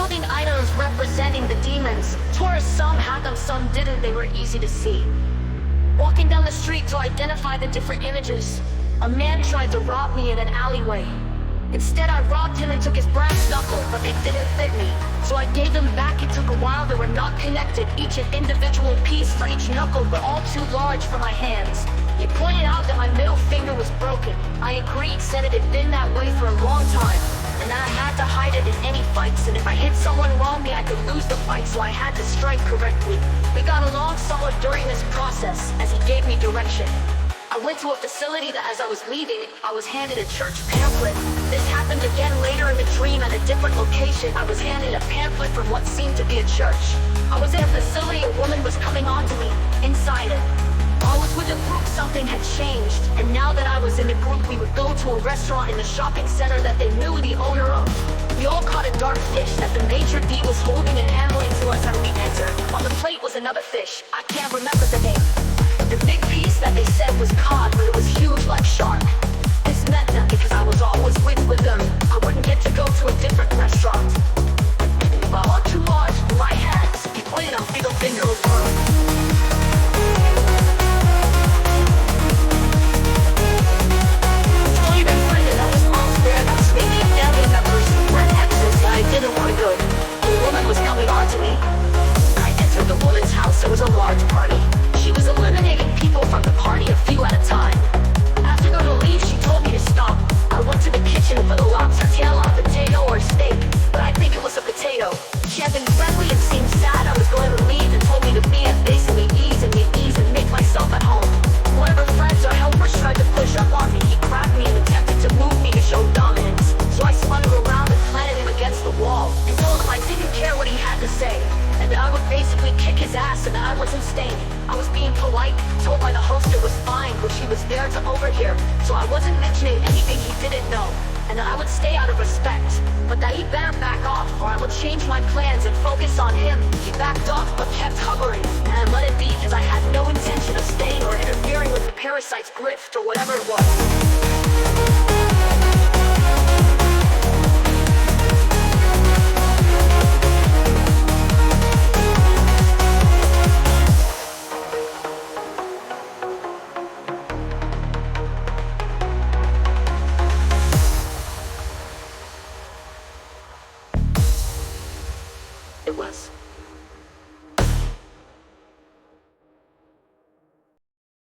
clothing items representing the demons. Torus, some had them, some didn't. They were easy to see. Walking down the street to identify the different images, a man tried to rob me in an alleyway. Instead, I robbed him and took his brass knuckle, but it didn't fit me. So I gave them back. It took a while. They were not connected. Each an individual piece for each knuckle, but all too large for my hands. He pointed out that my middle finger was broken. I agreed, said it had been that way for a long time, and that I had to hide it in any fights, and if I hit someone wrongly, I could lose the fight, so I had to strike correctly. We got along solid during this process, as he gave me direction. I went to a facility that as I was leaving, I was handed a church pamphlet. This happened again later in the dream at a different location. I was handed a pamphlet from what seemed to be a church. I was in a facility, a woman was coming on to me, inside it. While I was with the group, something had changed, and now that I was in the group, we would go to a restaurant in the shopping center that they knew the owner of. We all caught a dark fish that the maitre d' was holding and handling to us as we entered. On the plate was another fish. I can't remember the name. The big piece that they said was cod, but it was huge like shark. This meant that because I was always with them, I wouldn't get to go to a different restaurant. While on too large for my hands, he pointed a middle finger over. I didn't want to go. A woman was coming on to me. I entered the woman's house. It was a large party. She was eliminating people from the party a few at a time. After going to leave, she told me to stop. I went to the kitchen for the lobster tail on a potato or steak, but I think it was a potato. She had been friendly and seemed sad. I was going to leave and told me to be at basically ease and make myself at home. One of her friends or helpers tried to push up on me. He grabbed me and attempted to move me to show dominance. So I spun him around and planted him against the wall and told him I didn't care what he had to say, and that I would basically kick his ass and that I wasn't staying. I was being polite, told by the host it was fine, but she was there to overhear, so I wasn't mentioning anything he didn't know, and that I would stay out of respect, but that he better back off or I would change my plans and focus on him. He backed off but kept hovering, and I let it be as I had no intention of staying or interfering with the parasite's grift or whatever it was.